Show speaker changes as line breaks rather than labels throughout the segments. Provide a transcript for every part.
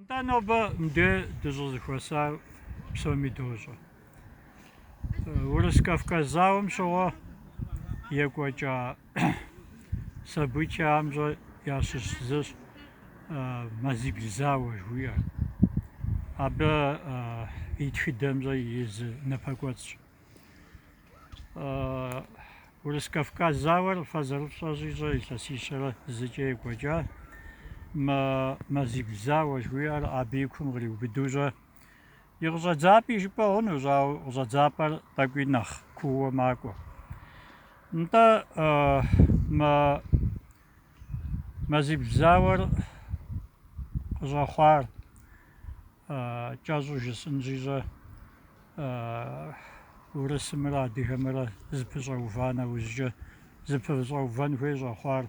Нобэ мдэ дыщӏызыхуэсар псоми дощӏэ. Урыс-кавказ зауэм щыгъуэ екӏуэкӏа событиямщӏэ ящыщ зыщ мазибл зауэ жыхуиӏэр. Абы и тхыдэмщӏэ из напэкӏуэцӏщ. Урыс-кавказ зауэр фэзэрыпщӏэщӏищӏэ илъэсищэрэ зыкӏэ екӏуэкӏа. Мазибл зауэ жыхуиӏэр абы и кум къриубыдущӏэ и къыщӏэдзапӏи жыпӏэ хъунущ, ауэ къыщӏэдзапӏэр тӏэкӏуи нэхъ куууэ макӏуэ. НтӀэ мазибл зауэр къыщӏэхъуар кӏэщӏу жысӏэнщӏищӏэ урысымрэ адыгэмрэ зыпыщӏэува нэужькӏэ зыпыщӏэувэн хуей щӏэхъуар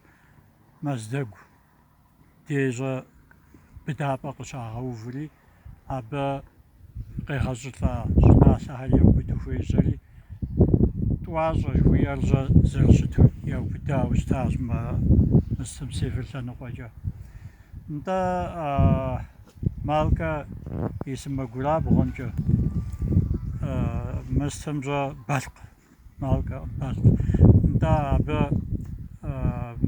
мэздэгу дежьэ быдапӏэ къыщагъэуври абы къегъэщӏылӏэ щӏыналъэхэр яубыду хуежьэри тӏуащӏэ жыхуиӏэрщӏэ зэрыщыту яубыдауэ щытащ Мыстым Север лъэныкъуэкӏэ. НтӀэ малкэ и сымэгурабгъуэмкӏэ Мыстымщӏэ Балкъ, малкэ Балкъ. НтӀэ абы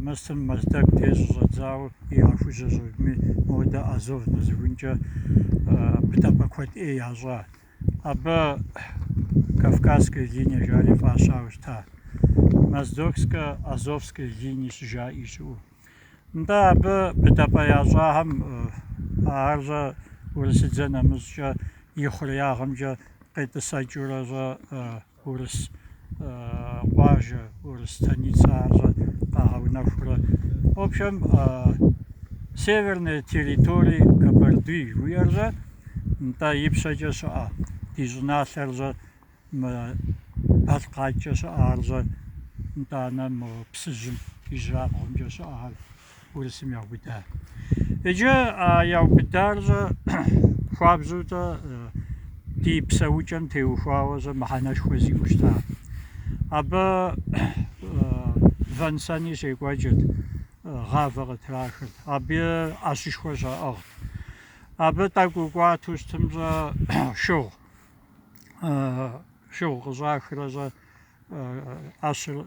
Мыстым мэздэгу дежьэ щӏэдзауэ и ахужьэ щӏыпӏми моуэ Азов нэзыхункӏэ быдапӏэ куэд ӏей ящӏа. Абы Кавказская линия жари фӏащауэ щыта. Моздокско-Азовская линия щыжаӏи щыӏэу. НтӀэ абы быдапӏэ ящӏахэм арщӏэ урысыдзэ нэмыщӏкӏэ и хъуреягъымкӏэ къетӏысэкӏыурэ урыс къуажэ, урыс станица арщӏэ къагъэунэхурэ. В общем, северные территории Кабарды жыхуиӏэрщӏэ нтӏэ ипщэкӏэ щыӏэ ди щӏыналъэрщӏэ Балкъакӏэ щыӏарщӏэ нтӏанэ Псыжьым и жьакъуэмкӏэ щыӏахэр урысым яубыда. Иджы яубыдарщӏэ хуабжьэу ди псэукӏэм теухуауэ мыхьэнэшхуэ зиӏэу щыта. Абы Вэнсэни щекӏуэкӏырт, гъавэ къытрахырт, абы ӏэщышхуэ щаӏыгът. Абы тӏэкӏу кӏуату щытымщӏэ шыгъу къыщӏахрэ ӏэщыр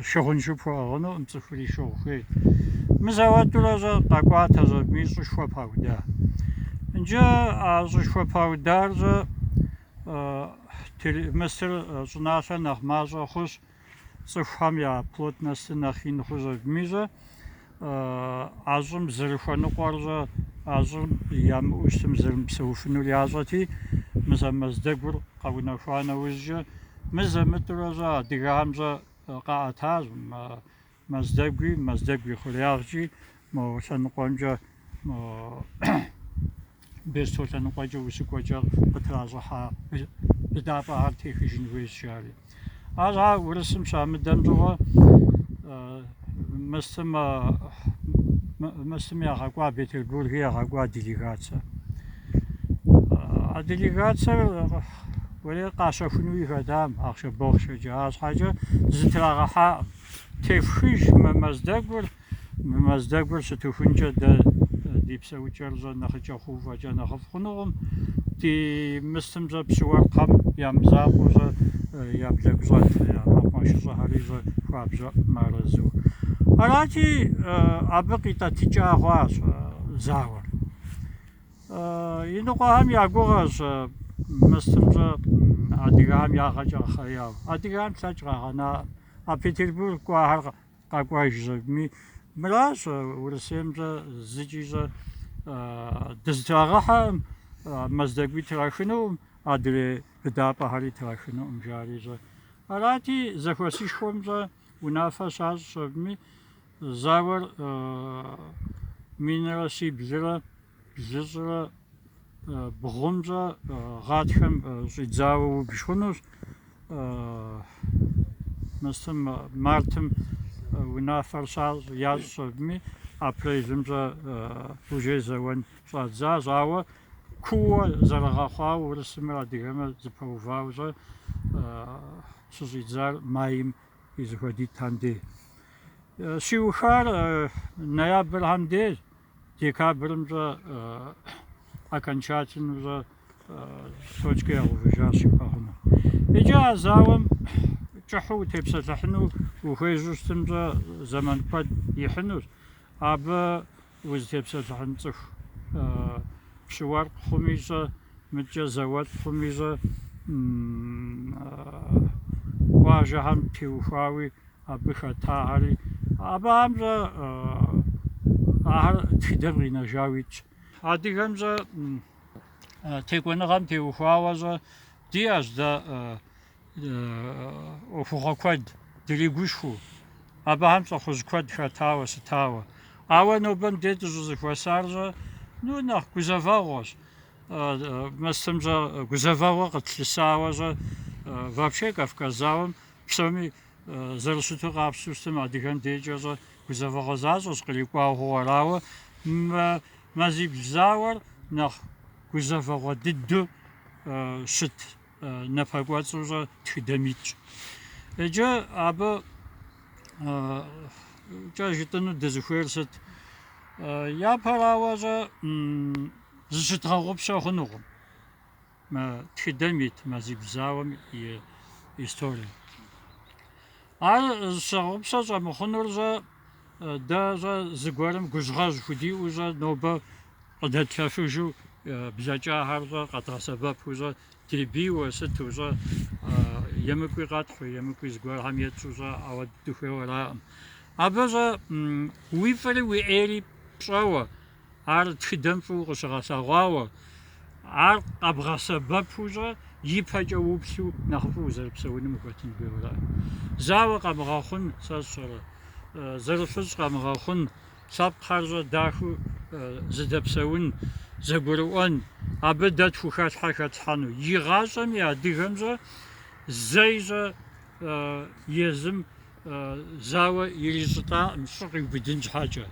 шыгъуншэу пхуэӏыгъынуӏым, цӏыхури шыгъу хуейт. Мызэуэдурэ къэкӏуатэ ми щӏышхуэ пауда. Иджы щӏышхуэ паудар Мыстыр щӏыналъэр нэхъ мащӏэ хъущ, цӏыхухэм я плотностыр нэхъ ин хъущӏэми ӏэщӏым зырыхуэныкъуэр ӏэщӏым ямыӏэу щытым зэрымыпсэуфынур ящӏэти, мызэ мэздэгур къэунэхуа нэужькӏэ мызэмытурэ адыгэхэм къаӏэтащ мэздэгу и хъуреягъкӏи мо лъэныкъуэмкӏэ Бесто лъэныкъуэкӏэ усыкӏуэкӏэ къытращӏыхьа быдапӏэхэр техыжын хуейщ жари. Ар урысым щамыдэм щыгъуэ Мыстым ягъэкӏуа, Петербургым ягъэкӏуа делегацэ. А делегацэр къащэхунуи хэтам, ахъшэ-бохъшэкӏэ. Арщхьэкӏэ зытрагъэхьаӏым. Тефхыж мэздэгур щытыхункӏэ дэ ди псэукӏэр нэхъыкӏэ хъууфӏэкӏэ нэхъыфӏ хъунукъым. Ди Мыстымчӏэ пщыуэркъэм ямызакъуэу яблэкӏу щӏэт, я мэкъумэшыщӏэхэри хуабжьэӏым арэзу. Арати абы къитӏэтыкӏа хъуащ зауэр. И ныкъуэхэм я гугъэщ Мыстымчӏэ адыгэхэм ягъэкӏэ къыхъеяуэ. Адыгэхэм лъэкӏ къагъэнаӏым. А Петербург кӏуахэр къэкӏуэж щӏыпӏми, мыращ Урысеймкӏэ зыкӏи дызытрагъэхьэӏым, мэздэгуи трахынуӏым, адрей быдапӏэхэри трахынуӏым жари Арати зэхуэсышхуэм унафэ щащӏ щӏэпӏми, зауэр минрэ щиблырэ блыщӏрэ бгъумщӏэ гъатхэм щӏидзауэ убж хъунущ. Мыстым мартым унафэр ящӏ щӏэпӏми, апрелымчӏэ ужей зэуэн щӏадзащ, ауэ куууэ зэрыгъэхъуауэ урысымрэ адыгэмрэ зыпэувауэ щыщӏидзар майм и зыхуэдитхэм де. Щиухар ноябрхэм деж, декабрымчӏэ окончательно уже точкой яувыжащ щыпӏэгъыну. Иджы а зауэм кӏыхьу утепсэлъыхьыну ухуежьу щытымкӏэ зэман куэд ихьынущ. Абы узытепсэлъыхьын цӏыху пщыуэркъ хъуми щӏэ, мыкӏэ зауэлӏ хъуми щӏэ, къуажэхэм теухуауи абы хэтагъэри, абыхэм щӏэ ахэр тхыдэм къинэжауи итщ. Адыгэм щӏэ текӏуэныгъэм теухуауэ щӏэ диӏэщ дэ ӏуэхугъуэ куэд дригушхуэу, абыхэм лӏыхъужь куэд хэтауэ щытауэ. Ауэ нобэм де дыщӏызыхуэсар щӏэ, ну нэхъ гузэвэгъуэщ. Мыстым щӏэ гузэвэгъуэ къытлъысауэ щӏэ, вообще Кавказ зауэм псоми зэрыщыту къапщтэу щытым адыгэм дежкӏэ щӏэ гузэвэгъуэ защӏэщ кърикӏуауэ хъууэ. Арауэ мазибл зауэр нэхъ гузэвэгъуэ дыдэу щыт напэкӏуэцӏу щӏэ тхыдэм итщ. Иджы абы кӏэ жытӏыну дызыхуейр сыт? Япэрауэ щӏэ зыщыдгъэгъупщэ хъунукъым тхыдэм ит мазибл зауэм и историе. Ар зыщыгъэгъупщэ щӏэмыхъунур щӏэ дэ щӏэ зыгуэрым гужьгъэжь худиӏэу щӏэ нобэ къыдэтлъэфыжу блэкӏахэр щӏэ къэдгъэсэбэпу щӏэ дебийуэ сыту щӏэ емыкӏуи къэтхъуи, емыкӏуи зыгуэрхэм етщӏу щӏэ ауэд дыхуейуэ аракъым. Абы щӏэ уи фӏыри уи ӏейри пщӏэуэ, ар тхыдэм фӏыуэ къыщыгъэлъэгъуауэ, ар къэбгъэсэбэпу щӏэ ипэкӏэ уплъу нэхъыфӏу узэрыпсэуным ухуэтын хуейуэ аракъым. Зауэ къэмыгъэхъун, сэ сщӏэрэ, зэрыфыщӏ къэмыгъэхъун, лъэпкъхэр щӏэ дахыу зыдэпсэун, зэгурыӏуэн, абы дэ тхухэлъхьэ хэтлъхьэну. И гъащӏэми адыгэм щӏэ зэи щӏэ езым зауэ ирищӏытӏаӏым щӏы къиубыдын щхьэкӏэ,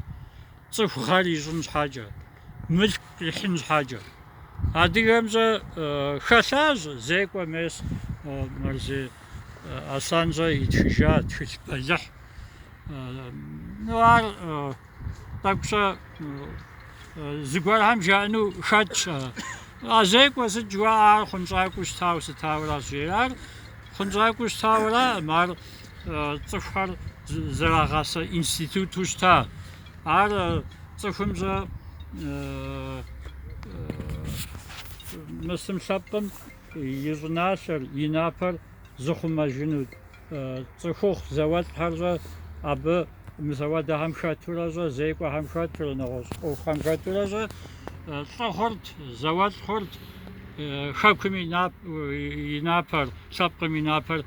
цӏыху гъэр ищӏын щхьэкӏэ, мылъку къихьын щхьэкӏэ. Адыгэм щӏэ хэлъащ зекӏуэ мес Мэрзей Аслъэн щӏэ итхыжа тхылъ бэлыхь. Ну ар тӏэкӏу щӏэ зыгуэрхэм жаӏэну хэтщ. А зекӏуэ сыт жыхуаӏэ, ар хъунщӏакӏуэу щытауэ сытауэращ жери. Ар хъунщӏакӏуэу щытауэракъым, ар цӏыхухэр зэрагъэсэ институту щыта. Ар цӏыхум щӏэ мысым лъэпкъым и щӏыналъэр, и напэр зыхъумэжыну цӏыхухъу зауэлӏхэр щӏэ абы мызэуэдэхэм хэтурэ щӏэ, зекӏуэхэм хэтурэ, нэгъуэщӏ ӏуэхухэм хэтурэ щӏэ лӏы хъурт, зауэлӏ хъурт, хэкум и напэр, лъэпкъым и напэр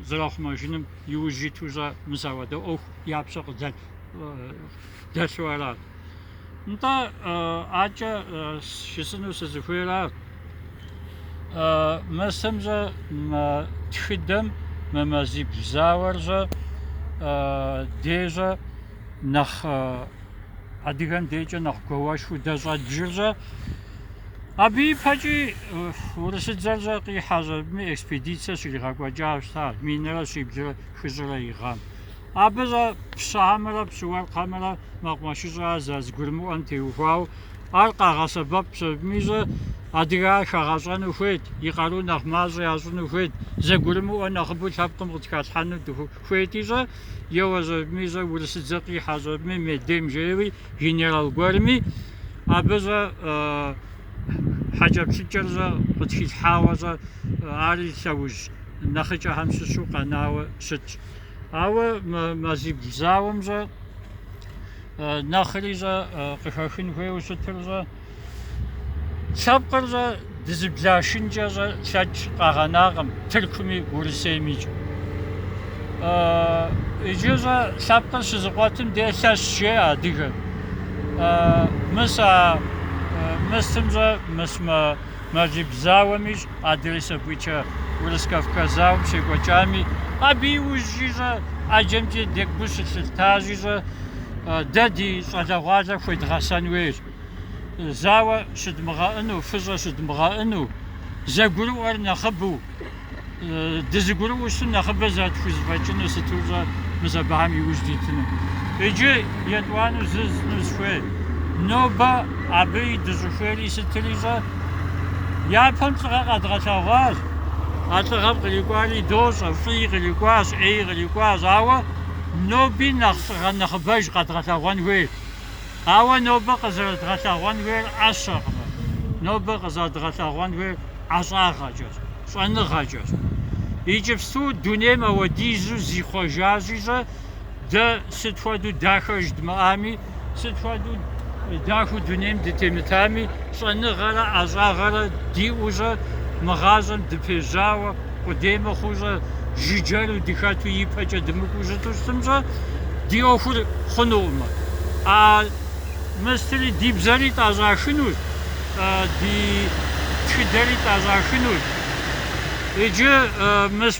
зэрахъумэжыным иужь иту щӏэ мызэуэдэ ӏуэху япщӏэ къыдэлъу арат. НтӀэ ӏакӏэ щысыну сызыхуейрэ мысым щӏэ тхыдэм мы мазибл зауэр щӏэ дежьэ нэхъ адыгэм дежкӏэ нэхъ гуэуэшхуэу дэщӏэджыр щӏэ абы ипэкӏи урысыдзэр щӏэ къихьэ щӏэми экспедицие щригъэкӏуэкӏауэ щытащ минрэ щиблрэ хыщӏрэ и гъэм. Абы щӏэ пщыхьэмрэ пщыуэркъхьэмрэ мэкъумэшыщӏрэ зэгурымыӏуэм теухуауэ ар къагъэсэбэп пщӏэми щӏэ адыгэр хэгъэщӏэну хуейт, и къару нэхъ мащӏэ ящӏыну хуейт, зэгурымыӏуэ нэхъыбэу лъэпкъым къытхэлъхьэну хуейти щӏэ еуэ щӏэми щӏэ урысыдзэ къихьэ щӏэми медем жейуи генерал гуэрми абы щӏэ хьэкӏэплъыкӏэр щӏэ къытхилъхьауэ щӏэ ари лъэужь нэхъыкӏэхэм щыщу къэнауэ щытщ. Ауэ мазибл зауэм щӏэ нэхъри щӏэ къыхэхын хуейуэ щытыр щӏэ лъэпкъыр щӏэ дызыблашынкӏэ щӏэ лъэкӏ къэгъэнакъым Тыркуми Урысеймичӏ. Иджы щӏэ лъэпкъыр щызыкъуэтым де лъэщ жеӏэ адыгэм. Мыстым щӏэ мыс мазибл зауэми адрей сабыйкӏэ урыс-кавказ зауэм щекӏуэкӏами абы иужьи щӏэ ӏэджэмкӏэ дегу щылъытащи щӏэ дэ ди щӏалэгъуалэр хуедгъэсэн хуейщ. Зауэ щыдмыгъэӏыну, фыщӏэ щыдмыгъэӏыну, зэгурыӏуэр нэхъыбэу, дызыгурыӏуэу щыту нэхъыбэ зэрытхузэфӏэкӏыну сыту щӏэ мыс абыхэм иужь дитыну. Иджы етӏуанэу зызну сыхуей нобэ абы и дыщӏыхуейри сытри щӏэ япэм лӏыгъэ къэдгъэлъэгъуащ. А лӏыгъэм кърикӏуари дощӏэ, фӏыи кърикӏуащ, ӏей кърикӏуащ, ауэ ноби нэхъ лӏыгъэ нэхъыбэж къэдгъэлъэгъуэн хуейщ. Ауэ нобэ къызэрыдгъэлъэгъуэн хуейр ӏэщэкъым. Нобэ къызэрыдгъэлъэгъуэн хуейр ӏэщӏагъэкӏэщ, щӏэныгъэкӏэщ. Иджыпсту дунейм апхуэдизу зихъуэжащи щӏэ дэ сыт хуэдэу дахэ жыдмыӏами, сыт хуэдэу дахэу дунейм дытемытами, щӏэныгъэрэ ӏэщӏагъэрэ диӏэу щӏэ мы гъащӏэм дыпежьауэ къудей мыхъуу щӏэ жыджэру дыхэту ипэкӏэ дымыкӏуу щыту щытым щӏэ ди ӏуэхур хъунукъым. Мыстри ди бзэри тӏащӏашынущ, ди тхыдэри тӏащӏашынущ. Иджы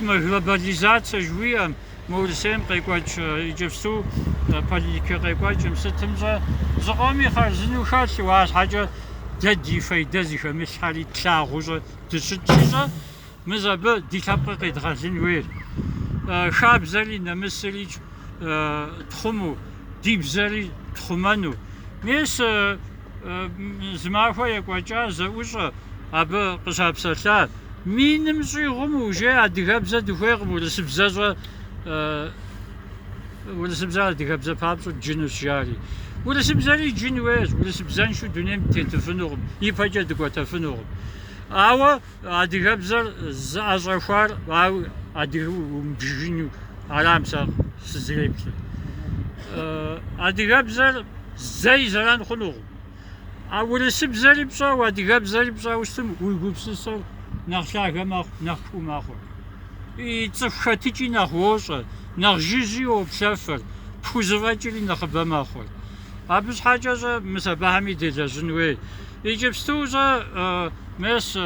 мы глобализация жыхуиӏэм, мы Урысейм къекӏуэкӏ иджыпсту политикэ къекӏуэкӏым сытым щӏэ зыкъом и хъарзынэу хэлъу, арщхьэкӏэ дэ ди фэйдэ зыхэмылъхьэри тлъагъуу щӏэ дыщытщи щӏэ мис абы ди лъэпкъыр къедгъэлын хуейщ. Хабзэри нэмысри тхъуму, ди бзэри тхъумэну. Мис зы махуэ екӏуэкӏа зэӏущӏэ абы къыщапсэлъа. Миным щӏигъум ужей адыгэбзэ дыхуейкъым, урысыбзэ адыгэбзэ папщӏэ джынущ жари. Урысыбзэри джын хуейщ, урысыбзэншэу дунейм тетыфынукъым, ипэкӏэ дыкӏуэтэфынукъым. Ауэ адыгэбзэр зыӏэщӏэхуар ауэ адыгэ умыбжыжыну арам сэ сызыреплъыр. Адыгэбзэр зэи зэран хъунукъым. А урысыбзэри пщӏэу, адыгэбзэри пщӏэу щытым уи гупсысэр нэхъ лъагэ мэхъу, нэхъ куу мэхъур. И цӏыху хэтыкӏи нэхъ уощӏэ, нэхъ жыжьи уоплъэфыр, пхузэфӏэкӏри нэхъыбэ мэхъур. Абы щхьэкӏэ щӏэ мис абыхэми делэжьын хуей. Иджыпсту щӏэ мис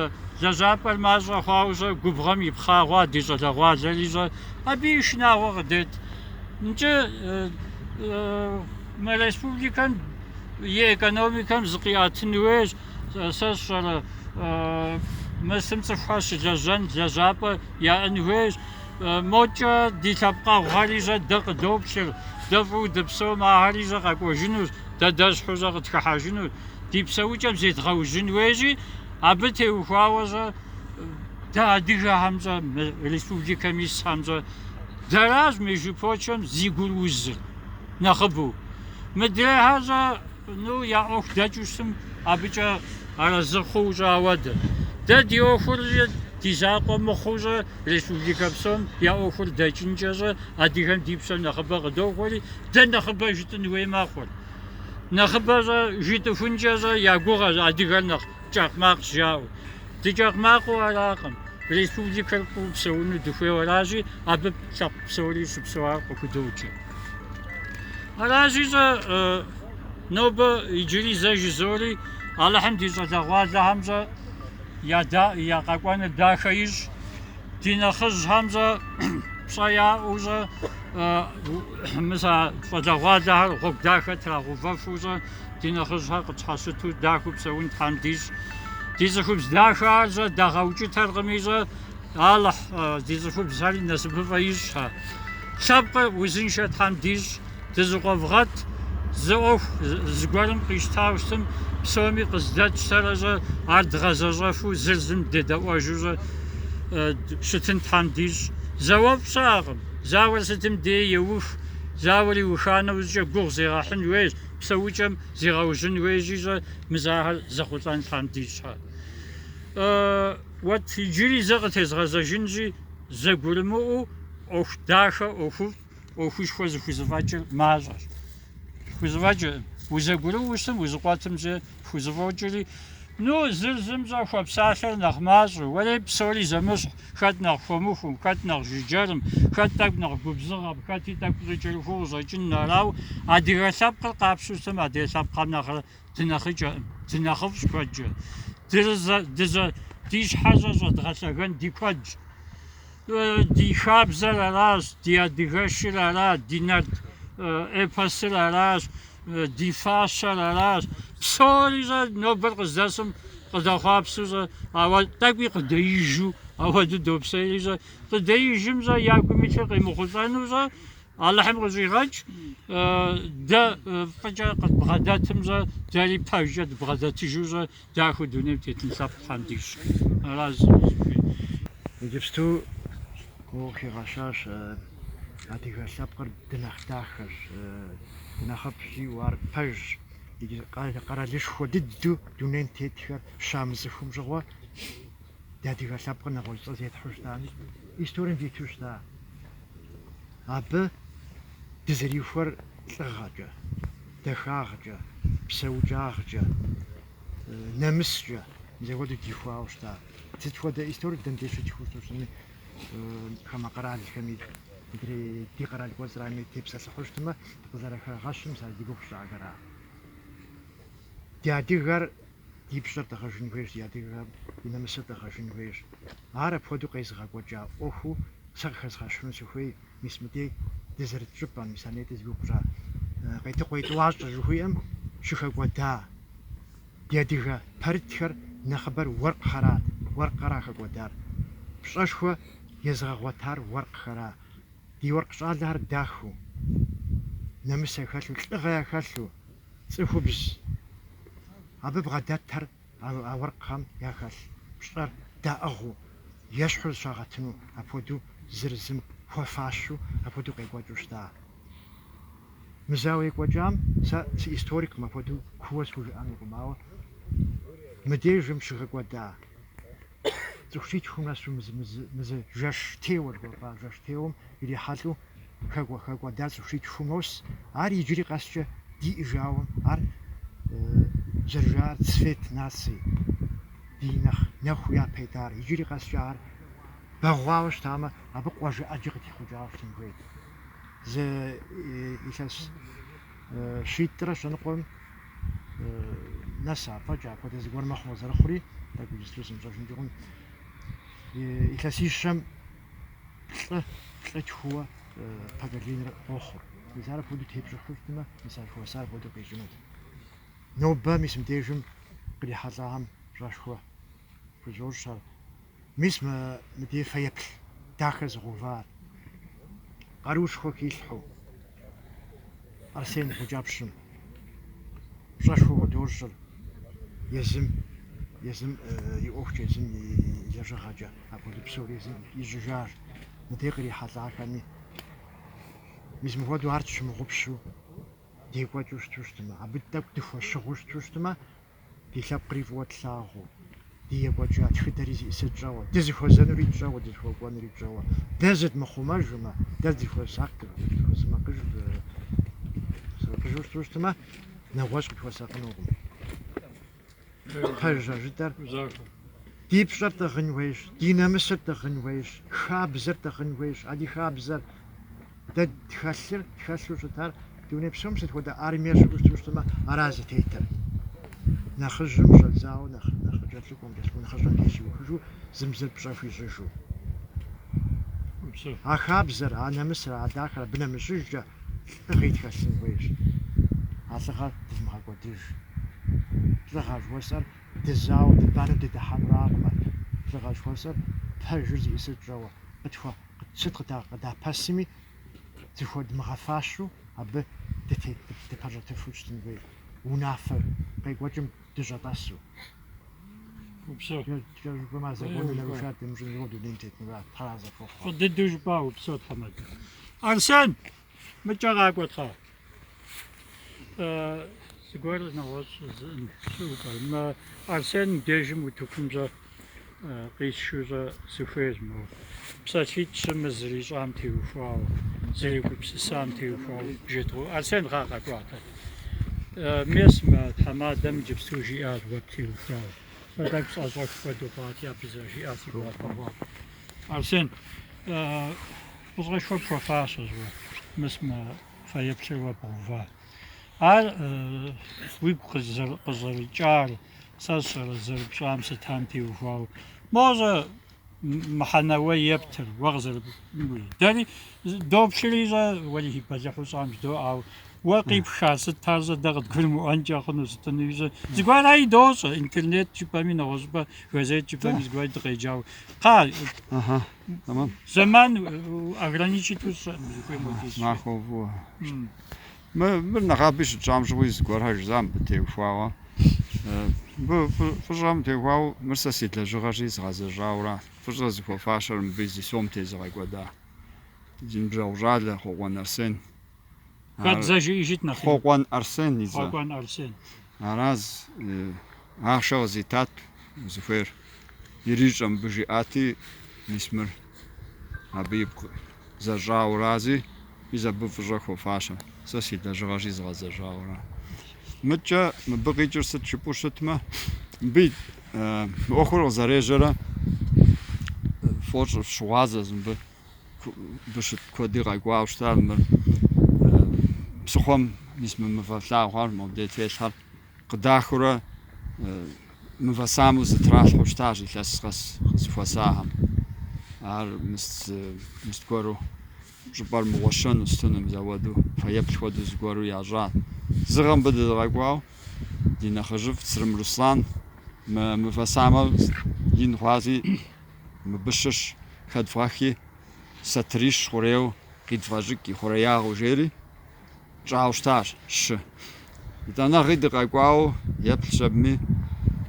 лэжьапӏэр мащӏэ хъуауэ щӏэ губгъуэм и пхъагъуа ди щӏалэгъуалэри щӏэ абы и шынагъуэ къыдет. Нкӏэ мы республикэм и экономикэм зыкъиӏэтын хуейщ. Сэ сщӏэрэ мыстым цӏыхухэр щылэжьэн лэжьапӏэ яӏэн хуейщ. Мокӏэ ди лъэпкъэгъухэри щӏэ дэ къыдоплъыр, дэ фӏыуэ дыпсэум ахэри щӏэ къэкӏуэжынущ, дэ дэщхьу щӏэ къытхыхьэжынущ. Ди псэукӏэм зедгъэужьын хуейщи, абы теухуауэ щӏэ дэ адыгэхэм щӏэ, республикэм исхэм щӏэ дэращ между зи гур узыр нэхъыбэу. Мыдрейхьэр щӏэ я ӏуэху дэкӏыу щытым абыкӏэ арэзы хъууэ щӏэ ауэдэ. Дэ ди ӏуэхур ди закъуэ мыхъуу щӏэ республикэ псом я ӏуэхур дэкӏынкӏэ щӏэ адыгэм ди псэм нэхъыбэ къыдохуэри дэ нэхъыбэ жытӏын хуей мэхъур. Нэхъыбэ щӏэ житӏыхункӏэ щӏэ я гугъэщ адыгэр нэхъ кӏэкъ макъ жаӏэу. Дыкӏэкъ макъыу аракъым. Республикэр фӏыуэ псэуну дыхуейуэ аращи, абы лъэпкъ псори щыпсэуар къыхудоджэ. Аращи щӏэ нобэ иджыри зэ жызори Алыхьым ди щӏалэгъуалэхэм щӏэ я къэкӏуэныр дахэ ищӏ. Ди нэхъыжьхэм щӏэ пщӏэ яӏэу щӏэ мис а щӏалэгъуалэхэр гъуэгу дахэ трагъэувэфу щӏэ ди нэхъыжьхэр къытщхьэщыту дахэу псэун Тхьэм дищӏ. Ди цӏыхубз дахэхэр щӏэ дагъэукӏытэркъыми щӏэ Алыхь ди цӏыхубзхэри насыпыфӏэ ищӏхьэ. Лъэпкъыр узыншэ Тхьэм дищӏ, дызыхъуэвгъэт, зы ӏуэху зыгуэрым къищтауэ щытым псоми къыздэтщтэрэ щӏэ ар дгъэзэщӏэфу зыр зым дедэӏуэжу щӏэ щытын Тхьэм дищӏ. Зауэфӏ щыӏэкъым. Зауэр сытым дей еух, зауэр иуханэ узкӏэ гугъу зегъэхьын хуейщ, псэукӏэм зигъэужьын хуейщи щӏэ мис ахэр зэхъулӏэн Тхьэм дищӏхьэ. Уэт иджыри зэ къытезгъэзэжынщи, зэгурымыӏуэу ӏуэху дахэ, ӏуэхушхуэ зыхузэфӏэкӏыр мащӏэщ. Хузэфӏэкӏыркъым. Узэгурыӏуэу щытым узыкъуэтым щӏэ хузэфӏокӏыри, зыр зым щӏэ хуэпсалъэр нэхъ мащӏэу, уэри псори зэмыщхь, хэт нэхъ хуэмыхум, хэт нэхъ жыджэрым, хэт тӏэкӏу нэхъ губзыгъэм, хэти тӏэкӏу щӏыкӏэрыхуэу къыщӏэкӏын арауэ адыгэ лъэпкъыр къапщу щытым адыгэ лъэпкъхэм нэхърэ дынэхъыкӏэӏым, дынэхъыфӏщ куэдкӏэ. Ди щхьэщӏэ щӏэдгъэлъэгэн ди куэдщ. Ди хабзэр аращ, ди адыгэшыр аращ, ди нарт эпосыр аращ, ди фащэр аращ. Псори щӏэ нобэр къыздэсым къыдэхъуапсэу щӏэ ауэ тӏэкӏуи къыдэижу ауэду допсейри щӏэ къыдэижым щӏэ ягум илъыр къимыхъулӏэну щӏэ Аллахьым къыщӏигъэкӏ, дэ фӏыкӏэ къыдбгъэдэтымщӏэ, дэри пэжкӏэ дыбгъэдэтыжыущӏэ, дахэу дунейм тетын лъэпкъ хьэндищ. Аращ зыщӏ.
Иджыпсту къыхигъэщащ адыгэ лъэпкъыр дынэхъ дахэщ, дынэхъыфӏ жиӏэу ар пэж, къэралышхуэ дыдэу дунейм тетхэр щамыцӏыхум щыгъуэ ди адыгэ лъэпкъыр нэгъуэщӏ щӏэ зетхьу щытащ, историем диту щыта. Абы дызэрихуэр лӏыгъэкӏэ, дахагъкӏэ, псэукӏагъкӏэ, нэмыскӏэ мызэгуэду дихуауэ щыта. Сыт хуэдэ историк дэндэ щытхуэу щытми, хамэ къэралхэми ди къэрал кӏуэцӏрами тепсэлъыхьу щытмэ, къызэрыхэгъэщым сэ ди гугъу щӏагъэра. Ди адыгэр ди пщӏэр дыгъэжын хуейщ, ди адыгэр и нэмысыр дыгъэжын хуейщ. Ар апхуэдэу къезыгъэкӏуэкӏа ӏуэхуу сэ къыхэзгъэщхьыну сыхуей, мис мыдей дызэрыт щӏыпӏэм, мис аней дызгугъущӏа къетыкъуэ тӏуащӏэ жыхуиӏэм щыхэкӏуэда ди адыгэ пэрытхэр нэхъыбэр уэркъхэрат, уэркъхьэра хэкӏуэдар. Пщӏэшхуэ езыгъэгъуэтар уэркъхэра. Ди уэркъ щӏалэхэр дахэу, нэмыс яхэлъу, лӏыгъэ яхэлъу, цӏыхубз, абы бгъэдэтэр а уэркъхэм яхэлъ. Пщӏэр даӏыгъыу, ещхьу щагъэтыну, апхуэдэу зыр зым хуэфащу, апхуэдэу къекӏуэкӏыу щыта. Мызауэ екӏуэкӏам сэ сыисториккъым, апхуэдэу куууэ схужыӏэнукъым, ауэ мыдежым щыхэкӏуэда цӏыхущитхум нэсу мызы жэш теуэ жыхуэпӏа, жэш теуэм ирихьэлӏэу хэкӏуэда цӏыхущитхум нос, ар иджыри къэскӏэ диӏыжауэ, ар зэрыжаӏэр цвет наций, ди нэху япэ итӏар, иджыри къэскӏэ ар бэгъуауэ щытамэ, абы къуажэ ӏэджи къытехъуэкӏауэ щытын хуейт. Зы илъэс щитӏрэ щэныкъуэм нэс афӏэкӏ апхуэдэ зыгуэр мэхъу къызэрыхъури, тӏэкӏу иджысту сымыщӏэжынкӏэ хъун, илъэсищэм плӏы тхууэ пэгалиныр къохъур. Мис ар апхуэдэу тепщӏыхьу щытмэ, мис архуэсар апхуэдэу къищӏынут. Нобэ мис мыбдежым кърихьэлӏам щӏэшхуэ хузощ ар. Мис мыдей фэеплъ дахэ зыгъэувар, къарушхуэ хилъхьэу, Арсен хъуджэпщым щӏэшхуэ къыдощӏыр езым и ӏуэхукӏэ, езым и лэжьыгъэкӏэ, апхуэдэ псори езым ищӏыжащ. Мыдей кърихьэлӏахэми, мис мыхуэдэу ар щымыгъупщу декӏуэкӏыу щыту щытмэ, абы тӏэкӏу дыхуэщыгъуу щыту щытмэ, ди лъэпкъри фӏыуэ тлъагъуу, ди екӏуэкӏа тхыдэри зиӏысыт щӏэуэ, дызыхуэзэнури тщӏэуэ, дызыхуэкӏуэнури тщӏэуэ, дэ зыдмыхъумэжмэ, дэ дызыхуэсакъыр, дызыхуэсымэкъыжу щыту щытмэ, нэгъуэщӏ къытхуэсакъынукъым. Пэжщ жыдэр, ди пщӏэр тӏыгъын хуейщ, ди нэмысыр тӏыгъын хуейщ, хабзэр тӏыгъын хуейщ, а ди хабзэр дэ тхэлъу щытар дуней псом сыт хуэдэ армие щыӏэу щыту щытмэ, ара зытетыр. Нэхъыжьым щӏэдзауэ, нэхъ кӏэлъыкӏуэм нэхъыжьым тещиухыжу, зым зыр пщӏэ хуищӏыжу. А хабзэр, а нэмысыр, а дахэр абы нэмыщӏыжкӏэ лӏыгъи тхэлъын хуейщ. А лӏыгъэр дывмыгъэкӏуэдыж. Лӏыгъэ жыхуэсӏэр дызауэ дыбанэу дыдыхьэнуракъымэ. Лӏыгъэ жыхуэсӏэр пэжыр зиӏысыт щӏэуэ, сыт къыдапэсми зыхуэдмыгъэфащэу, абы дыпэщӏэтыфу щытын хуей. Унафэ къекӏуэкӏым дыщӏэтӏэсу. Жыпӏэмэ, зэгуэну нэрушат, дымыщӏэжу дунейм тетмурат, тхьэра зэхуэхъуа.
Фӏы дыдэу жыпӏа, упсэу тхьэмэд. Арсен, мыкӏэ къакӏуэ тхьэ. Зыгуэр нэгъуэщӏ щыӏэкъым. Арсен мыбдежым утыкумщӏэ къисшыущӏэ сыхуейщ. Псалъитӏ щымэ зырищӏам теухуауэ, зыригупсысам теухуауэ бжыдгъэу. Арсен къакӏуатэ. Мес мы тхьэмадэм иджыпсту жиӏащ уэ птеухуауэ. Тӏэкӏу сӏэщӏэх хуэдэу пӏати, абы зэрыжиӏа си гуапэхъуа. Арсен, узгъэшхуэ пхуэфащэ зыуэ, мыс мы фэеплъыр уэ бгъува. Ар уигу къызэрыкӏар, сэ щӏэрэ зэрыпщӏам сытам теухуауэ. Мо щӏэ محنوي يبتر وغزر داري دوب شريزة ولي بزحو صامش دو أو وقيب خاصة تازة دغد كل مؤنجا خنو ستنويزة زغوار أي دوسة إنترنت جبامي نغزبا وزيت جبامي زغوار دغيجاو قال
تمام
زمان ограничить
ناخو ما نخابيش جامجوي زغوار هاجزام بتيفواوا فجام تيفواو مرساسيت لجغاجيز غازجاورا فجاز خوفاشر مبيزي سومتي زغايقودا جنبجاو جاله خوان أرسين
قد زاجي جيتنا
خوان أرسين نيزا
خوان أرسين
عراز عاشا زيتات زفير يريجم بجي آتي نسمر حبيب زجاو رازي إذا بفجا خوفاشا ساسيت لجغاجيز غازجاورا متجا مبقي جرست شبوشتما بيت أخر زريجرا فوج شوازة زنب بشت كودي غايقوا وشتار مر بسخوم نسمى مفاتلا خوار مبدأ تيشار قداخورا مفاسامو زتراح وشتاجي لس خس فساهم عار مستقرو جبار موشن استنم زودو فيبل خودو زقرو ياجات زغم بدل غايقوا دينا خجف سرم روسلان مفاسامو ين خوازي مبشش خد فاخي ستريش خوريو قيد فاجيكي خوريا غوجيري جاوشتاش ش دانا غيد غايقواو يبل شبمي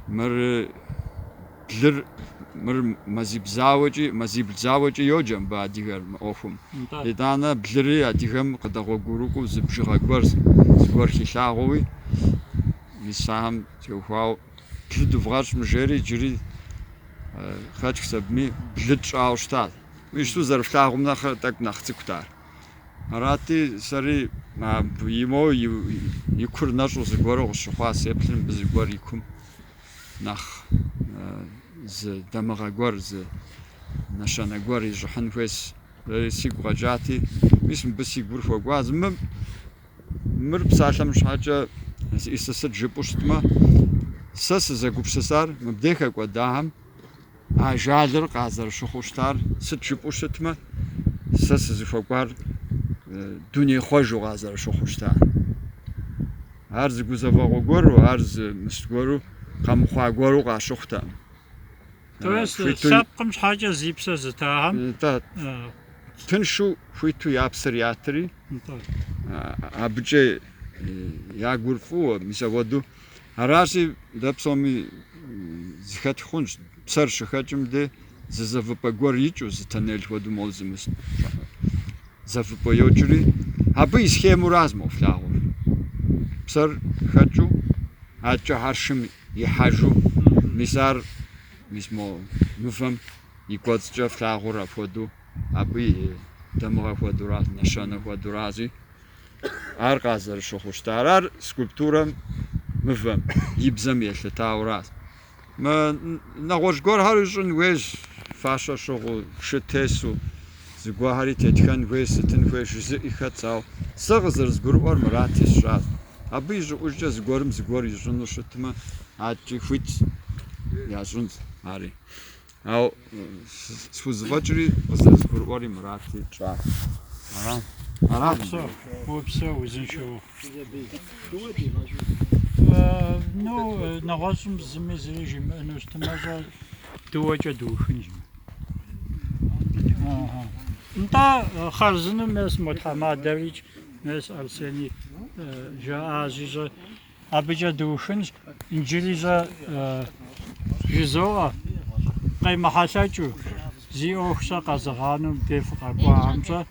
مر بلر مر مزيب زاوجي يوجم باديغر اوفم دانا بلري اديغم قدغو غوروكو زبجغا غورز زغور خيلاغوي ميسام تيوخاو كلدو فغاش مجري جري خاطر سبمي بلج اوشتاد مشتو زرفلاغم ناخ تاك ناختكتار راتي سري ما بيمو يكور ناشو زغورو شخوا سيبلن بزغور يكم ناخ ز دمغا غورز نشانا غوري جحن فيس سيغوا جاتي ميسم بسيغور فوغواز مر بسالم شاجا اسسد جبوشتما سس زغوبسسار مبديخا قداهم جالر قازر شخوشتار ست جبوشتما سس زفوغوار دنيا خوجو غازر شخوشتار عرض گوزاواغو گورو عرض مستگورو قام خواغورو قاشوختا
تويست سابقم حاجة زيبسا زتاهم
تنشو فيتو يابسر ياتري ابجي يا غورفو ميساودو هراسي دبسومي زخات خونج بسر شخاجم دي ززفبا گور يچو زتنل ودو مولزمس زفبا يوجري ابي سخيمو رازمو فلاغور بسر خاجو اچا هرشم يحاجو ميسار ميسمو نفهم يقوتجا فلاغور افودو ابي دمغا فودورات نشانه فودورازي ارقازر شخوشتارار سكولптура مفهم يبزم يلتاورات ما نغوش گور هارجن ويش فاشا شغل شتسو زغوهاري تتخن ويستن ويش زيخاتاو سغزر زغور مراتيس شات ابي جوجا زغورم زغور يجنو شتما اتي فيت يازون هاري او سوزواجري زغور مراتي شات
وبسا وزنشو ну نغازم زمزري جم انو استمازا دوجا دوخنجم انت خرزنا مس محمد داريج مس ارسني جا عزيزه ابجا دوخنج انجليزا جزوه قيمه حساجو زي اوخسا قزغانم دفقا قامزا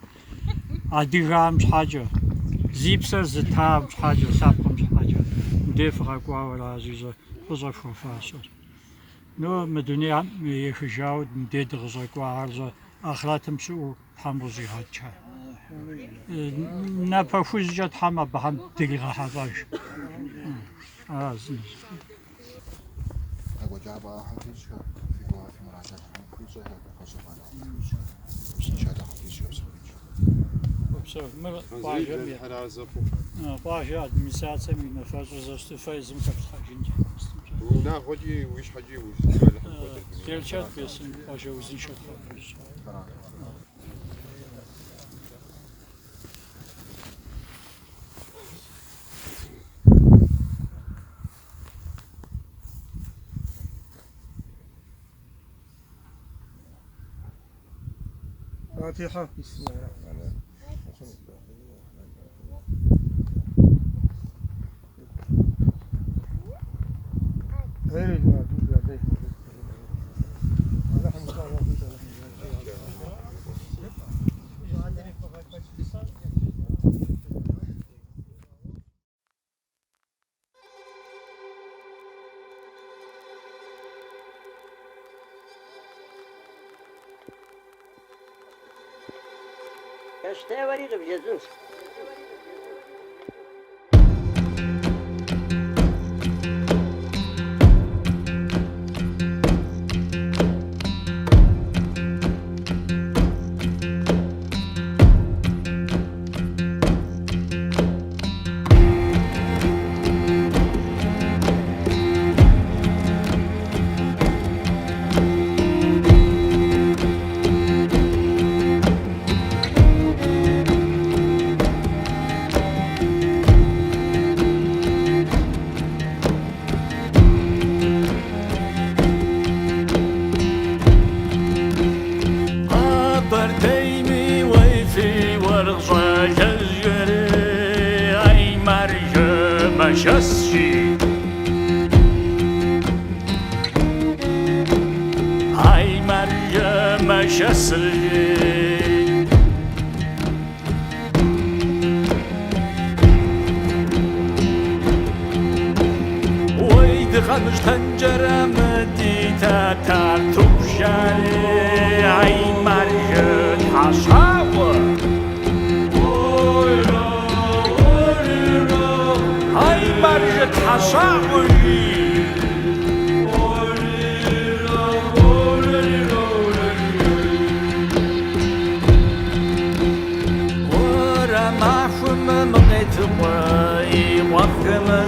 اديغام حاجه زيبسا زتام حاجه سابقم حاجه دفقا قاورا عزيزه وزا خوفاشر نو مدنيا يخجاود نديد غزا قاورزا اخراتم سو حمرزي هاتشا نفوز جات حما بهم دقيقه حقاش ازين
اگوجابا حقیقت فیگوات مراجعه فیزه خصوصا شده خصوصا
وبسو مر باجا باجا ادمنسترация من فاز زست فايزم كفتخاجين
وناخدي وش حاجي وش
Gerçek besin başa uzun şartlar.
فاتحة بسم الله الرحمن الرحيم غير المغضوب عليهم ونحن
Kaçta var ya bileceğiz. Ay Maria Şasri Oy dıkanış tencereme dita tartup jari Ay Maria haşawa Ay Maria haşawa Къетыкъуэ и къуэфхэмэ